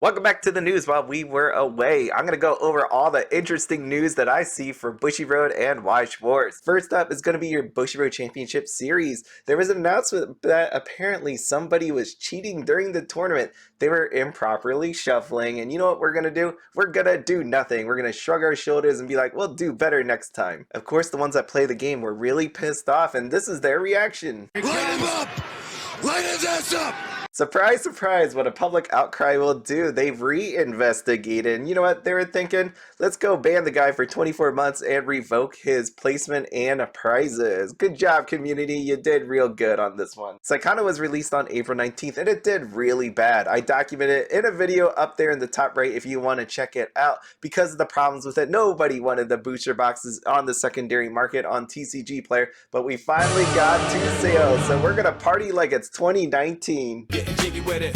Welcome back to the news while we were away. I'm going to go over all the interesting news that I see for Bushiroad and Weiss Schwarz. First up is going to be your Bushiroad Championship Series. There was an announcement that apparently somebody was cheating during the tournament. They were improperly shuffling, and you know what we're going to do? We're going to do nothing. We're going to shrug our shoulders and be like, we'll do better next time. Of course, the ones that play the game were really pissed off, and this is their reaction. Light him up! Light his ass up! Surprise, surprise, what a public outcry will do. They've reinvestigated. And you know what they were thinking? Let's go ban the guy for 24 months and revoke his placement and prizes. Good job, community. You did real good on this one. Saekano was released on April 19th, and it did really bad. I documented it in a video up there in the top right if you want to check it out. Because of the problems with it, nobody wanted the booster boxes on the secondary market on TCGPLAYER, but we finally got 2 sales, so we're going to party like it's 2019. Getting jiggy with it.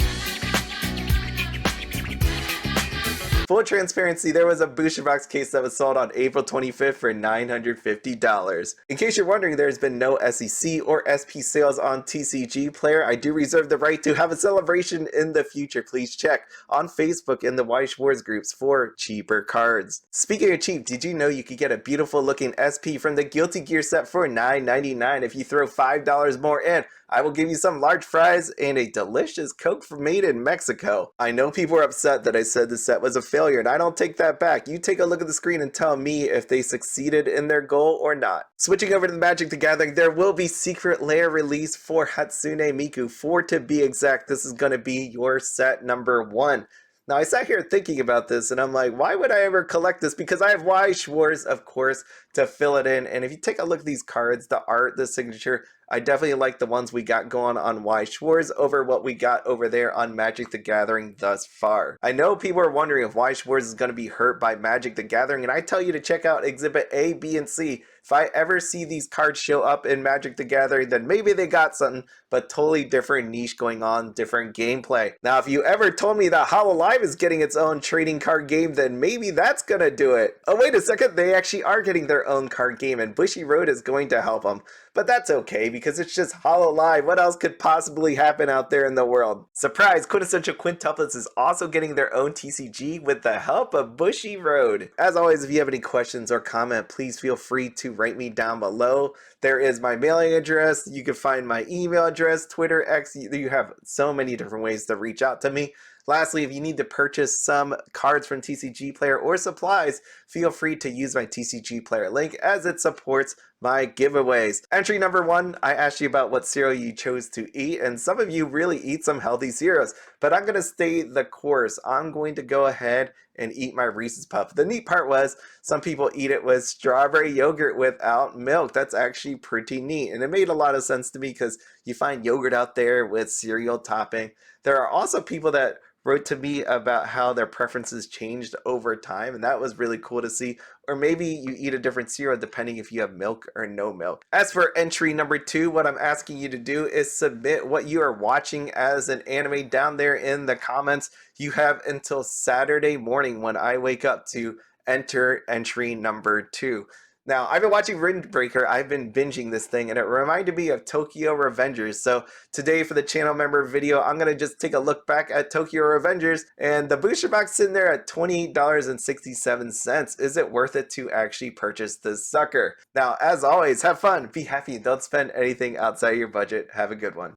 Full transparency, there was a booster box case that was sold on April 25th for $950. In case you're wondering, there's been no SEC or SP sales on TCGPLAYER. I do reserve the right to have a celebration in the future. Please check on Facebook in the Weiss Schwarz groups for cheaper cards. Speaking of cheap, did you know you could get a beautiful looking SP from the Guilty Gear set for $9.99 if you throw $5 more in? I will give you some large fries and a delicious Coke made in Mexico. I know people are upset that I said the set was a failure, and I don't take that back. You take a look at the screen and tell me if they succeeded in their goal or not. Switching over to the Magic the Gathering, there will be Secret Lair release for Hatsune Miku. 4 to be exact, this is going to be your set number 1. Now, I sat here thinking about this, and I'm like, why would I ever collect this? Because I have Weiss Schwarz, of course, to fill it in. And if you take a look at these cards, the art, the signature, I definitely like the ones we got going on Weiss Schwarz over what we got over there on Magic the Gathering thus far. I know people are wondering if Weiss Schwarz is going to be hurt by Magic the Gathering, and I tell you to check out Exhibit A, B, and C. If I ever see these cards show up in Magic the Gathering, then maybe they got something, but totally different niche going on, different gameplay. Now, if you ever told me that Hololive is getting its own trading card game, then maybe that's gonna do it. Oh, wait a second, they actually are getting their own card game, and Bushiroad is going to help them. But that's okay, because it's just Hololive. What else could possibly happen out there in the world? Surprise, Quintessential Quintuplets is also getting their own TCG with the help of Bushiroad. As always, if you have any questions or comment, please feel free to write me down below. There is my mailing address. You can find my email address, Twitter, X. You have so many different ways to reach out to me. Lastly, if you need to purchase some cards from TCGPLAYER or supplies, feel free to use my TCGPLAYER link as it supports my giveaways. Entry number 1, I asked you about what cereal you chose to eat, and some of you really eat some healthy cereals, but I'm going to stay the course. I'm going to go ahead and eat my Reese's Puff. The neat part was some people eat it with strawberry yogurt without milk. That's actually pretty neat, and it made a lot of sense to me because you find yogurt out there with cereal topping. There are also people that wrote to me about how their preferences changed over time, and that was really cool to see. Or maybe you eat a different cereal depending if you have milk or no milk. As for entry number 2, what I'm asking you to do is submit what you are watching as an anime down there in the comments. You have until Saturday morning when I wake up to enter entry number 2. Now, I've been watching Windbreaker, I've been binging this thing, and it reminded me of Tokyo Revengers. So today for the channel member video, I'm going to just take a look back at Tokyo Revengers, and the booster box sitting there at $28.67. Is it worth it to actually purchase this sucker? Now, as always, have fun, be happy, don't spend anything outside your budget. Have a good one.